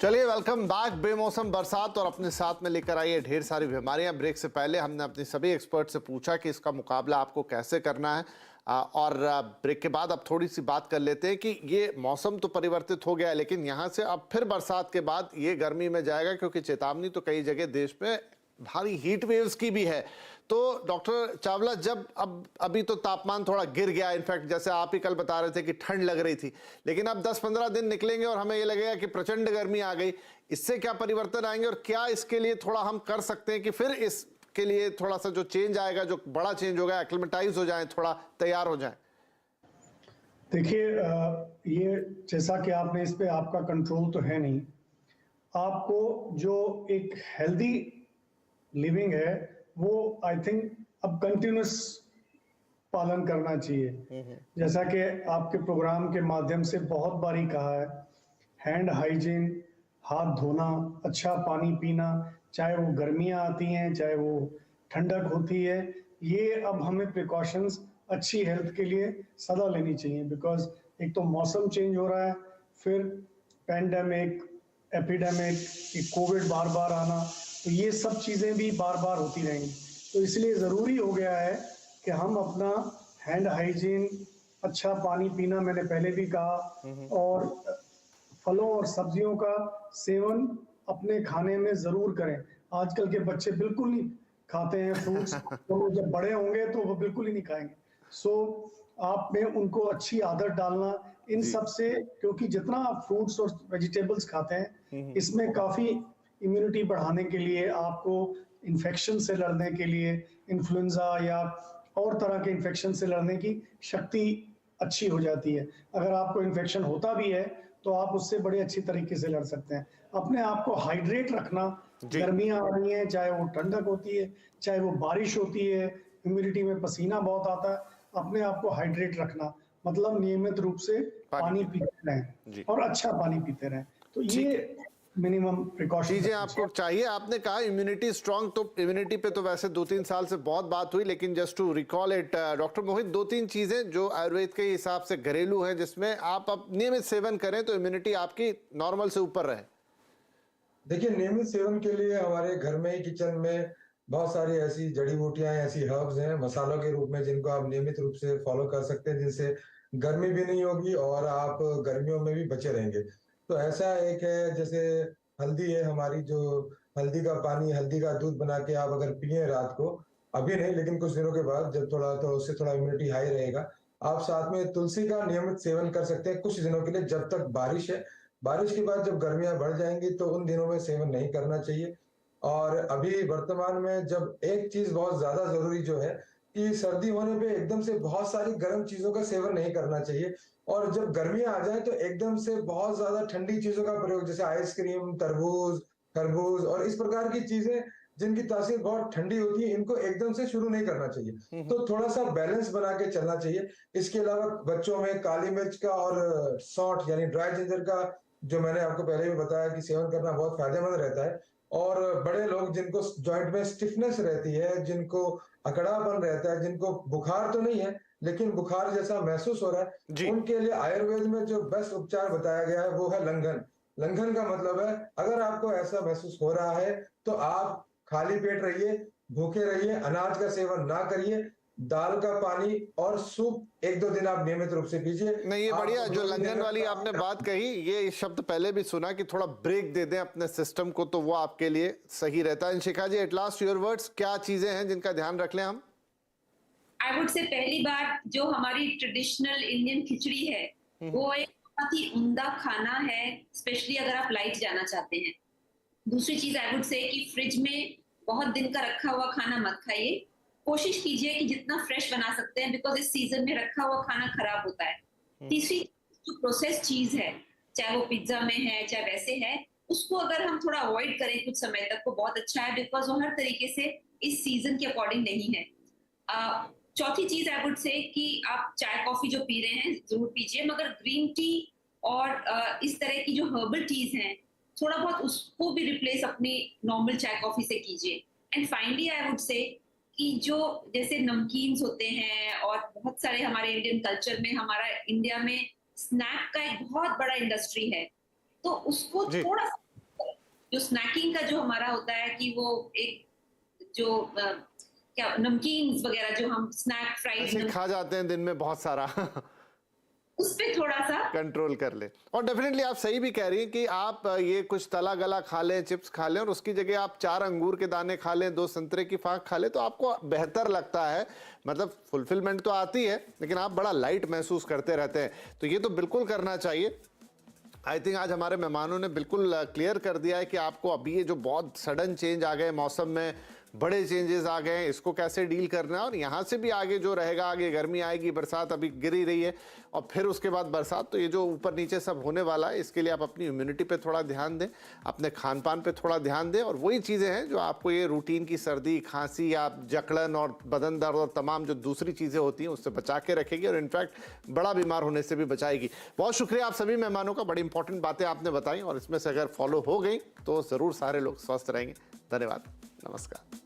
चलिए welcome back. बेमौसम बरसात और अपने साथ में लेकर आई है ढेर सारी बीमारियां। ब्रेक से पहले हमने अपने सभी एक्सपर्ट से पूछा कि इसका मुकाबला आपको कैसे करना है, और ब्रेक के बाद अब थोड़ी सी बात कर लेते हैं कि ये मौसम तो परिवर्तित हो गया है, लेकिन यहाँ से अब फिर बरसात के बाद ये गर्मी में जाएगा, क्योंकि चेतावनी तो कई जगह देश में भारी हीट वेव्स की भी है। तो डॉक्टर चावला, जब अभी तो तापमान थोड़ा गिर गया, इनफैक्ट जैसे आप ही कल बता रहे थे कि ठंड लग रही थी, लेकिन अब 10-15 दिन निकलेंगे और हमें ये लगेगा कि प्रचंड गर्मी आ गई। इससे क्या परिवर्तन आएंगे और क्या इसके लिए थोड़ा हम कर सकते हैं कि फिर इसके लिए थोड़ा सा जो चेंज आएगा, जो बड़ा चेंज होगा, एक्लिमेटाइज हो जाए, थोड़ा तैयार हो जाए? देखिए, ये जैसा कि आपने इस पे आपका कंट्रोल तो है नहीं। आपको जो एक हेल्दी लिविंग है वो आई थिंक अब कंटिन्यूस पालन करना चाहिए। जैसा कि आपके प्रोग्राम के माध्यम से बहुत बारी कहा है, हैंड हाइजीन, हाथ धोना, अच्छा पानी पीना, चाहे वो गर्मियां आती हैं चाहे वो ठंडक होती है, ये अब हमें प्रिकॉशंस अच्छी हेल्थ के लिए सदा लेनी चाहिए। बिकॉज एक तो मौसम चेंज हो रहा है, फिर पैंडेमिक, एपिडेमिक, कोविड बार बार आना, तो ये सब चीज़ें भी बार बार होती रहेंगी। तो इसलिए ज़रूरी हो गया है कि हम अपना हैंड हाइजीन, अच्छा पानी पीना, मैंने पहले भी कहा, और फलों और सब्जियों का सेवन अपने खाने में ज़रूर करें। आजकल के बच्चे बिल्कुल नहीं खाते हैं फ्रूट्स, तो जब बड़े होंगे तो वो बिल्कुल ही नहीं खाएंगे। सो आप में उनको अच्छी आदत डालना इन सब से, क्योंकि जितना आप फ्रूट्स और वेजिटेबल्स खाते हैं, इसमें काफ़ी इम्यूनिटी बढ़ाने के लिए, आपको इन्फेक्शन से लड़ने के लिए, इन्फ्लुएंजा या और तरह के इन्फेक्शन से लड़ने की शक्ति अच्छी हो जाती है। अगर आपको इन्फेक्शन होता भी है तो आप उससे बड़े अच्छी तरीके से लड़ सकते हैं। अपने आप को हाइड्रेट रखना, गर्मियां आ रही हैं, चाहे वो ठंडक होती है चाहे वो बारिश होती है, ह्यूमिडिटी में पसीना बहुत आता है, अपने आप को हाइड्रेट रखना मतलब नियमित रूप से पानी पीते रहें और अच्छा पानी पीते रहें। तो ये मिनिमम प्रिकॉशन चीजें आपको चाहिए। आपने कहा इम्यूनिटी स्ट्रांग, तो इम्यूनिटी पे तो वैसे 2-3 साल से बहुत बात हुई, लेकिन just to recall it, doctor Mohit, 2-3 चीजें जो आयुर्वेद के हिसाब से घरेलू हैं, जिसमें आप नियमित सेवन करें तो इम्यूनिटी आपकी नॉर्मल से ऊपर रहे। देखिए, नियमित सेवन के लिए हमारे घर में ही किचन में बहुत सारी ऐसी जड़ी बूटियां, ऐसी हर्ब्स हैं मसालों के रूप में, जिनको आप नियमित रूप से फॉलो कर सकते हैं, जिनसे गर्मी भी नहीं होगी और आप गर्मियों में भी बचे रहेंगे। तो ऐसा एक है, जैसे हल्दी है हमारी, जो हल्दी का पानी, हल्दी का दूध बना के आप अगर पिए रात को, अभी नहीं लेकिन कुछ दिनों के बाद, जब थोड़ा तो उससे थोड़ा इम्यूनिटी हाई रहेगा। आप साथ में तुलसी का नियमित सेवन कर सकते हैं कुछ दिनों के लिए, जब तक बारिश है। बारिश के बाद जब गर्मियां बढ़ जाएंगी तो उन दिनों में सेवन नहीं करना चाहिए। और अभी वर्तमान में जब एक चीज बहुत ज्यादा जरूरी जो है कि सर्दी होने पे एकदम से बहुत सारी गर्म चीजों का सेवन नहीं करना चाहिए, और जब गर्मियां आ जाए तो एकदम से बहुत ज्यादा ठंडी चीजों का प्रयोग, जैसे आइसक्रीम, तरबूज, खरबूज और इस प्रकार की चीजें जिनकी तासीर बहुत ठंडी होती है, इनको एकदम से शुरू नहीं करना चाहिए। तो थोड़ा सा बैलेंस बना के चलना चाहिए। इसके अलावा बच्चों में काली मिर्च का और सौंठ यानी ड्राई जिंजर का, जो मैंने आपको पहले भी बताया कि सेवन करना बहुत फायदेमंद रहता है। और बड़े लोग जिनको जॉइंट में स्टिफनेस रहती है, जिनको अकड़ापन रहता है, जिनको बुखार तो नहीं है लेकिन बुखार जैसा महसूस हो रहा है, उनके लिए आयुर्वेद में जो बेस्ट उपचार बताया गया है वो है लंघन। लंघन का मतलब है, अगर आपको ऐसा महसूस हो रहा है तो आप खाली पेट रहिए, भूखे रहिए, अनाज का सेवन ना करिए, दाल का पानी और सूप 1-2 दिन आप नियमित रूप से पीजिए। नहीं, ये बढ़िया जो लंघन वाली आपने बात कही, ये शब्द पहले भी सुना कि थोड़ा ब्रेक दे दें अपने सिस्टम को, तो वो आपके लिए सही रहता है। शिखा जी, एट लास्ट योर वर्ड्स, क्या चीजें हैं जिनका ध्यान रख लें हम? आई वुड से पहली बात, जो हमारी ट्रेडिशनल इंडियन खिचड़ी है, वो एक बहुत ही उम्दा खाना है, स्पेशली अगर आप लाइट जाना चाहते हैं। दूसरी चीज आई वुड से कि फ्रिज में बहुत दिन का रखा हुआ खाना मत खाइए। कोशिश कीजिए कि जितना फ्रेश बना सकते हैं, बिकॉज इस सीजन में रखा हुआ खाना खराब होता है। तीसरी जो प्रोसेस चीज है, चाहे वो पिज्जा में है चाहे वैसे है, उसको अगर हम थोड़ा अवॉइड करें कुछ समय तक, वो बहुत अच्छा है, बिकॉज वो हर तरीके से इस सीजन के अकॉर्डिंग नहीं है। चौथी चीज आई वुड से कि आप चाय कॉफी जो पी रहे हैं जरूर पीजिए, मगर ग्रीन टी और इस तरह की जो हर्बल टीज हैं, थोड़ा बहुत उसको भी रिप्लेस अपनी नॉर्मल चाय कॉफी से कीजिए। And finally I would say कि जो जैसे नमकीन्स होते हैं, और बहुत सारे हमारे इंडियन कल्चर में, हमारा इंडिया में स्नैक का एक बहुत बड़ा इंडस्ट्री है, तो उसको थोड़ा सा जो स्नैकिंग का जो हमारा होता है कि वो एक जो क्या नमकीन वगैरह जो हम स्नैक ऐसे फ्राइड खा जाते हैं दिन में बहुत सारा उस पे थोड़ा सा कंट्रोल कर ले। और डेफिनेटली आप सही भी कह रही हैं कि आप ये कुछ तला गला खा लें, चिप्स खा लें और उसकी जगह आप 4 अंगूर के दाने खा लें, 2 संतरे की फाक खा लें तो आपको बेहतर लगता है। मतलब फुलफिलमेंट तो आती है लेकिन आप बड़ा लाइट महसूस करते रहते हैं, तो ये तो बिल्कुल करना चाहिए। आई थिंक आज हमारे मेहमानों ने बिल्कुल क्लियर कर दिया है कि आपको अभी ये जो बहुत सडन चेंज आ गए मौसम में, बड़े चेंजेस आ गए हैं, इसको कैसे डील करना है और यहाँ से भी आगे जो रहेगा, आगे गर्मी आएगी, बरसात अभी गिर ही रही है और फिर उसके बाद बरसात, तो ये जो ऊपर नीचे सब होने वाला है इसके लिए आप अपनी इम्यूनिटी पे थोड़ा ध्यान दें, अपने खान पान पे थोड़ा ध्यान दें और वही चीज़ें हैं जो आपको ये रूटीन की सर्दी, खांसी या जकड़न और बदन दर्द और तमाम जो दूसरी चीज़ें होती हैं उससे बचा के रखेगी और इनफैक्ट बड़ा बीमार होने से भी बचाएगी। बहुत शुक्रिया आप सभी मेहमानों का, बड़ी इंपॉर्टेंट बातें आपने बताई और इसमें से अगर फॉलो हो गई तो ज़रूर सारे लोग स्वस्थ रहेंगे। धन्यवाद, नमस्कार।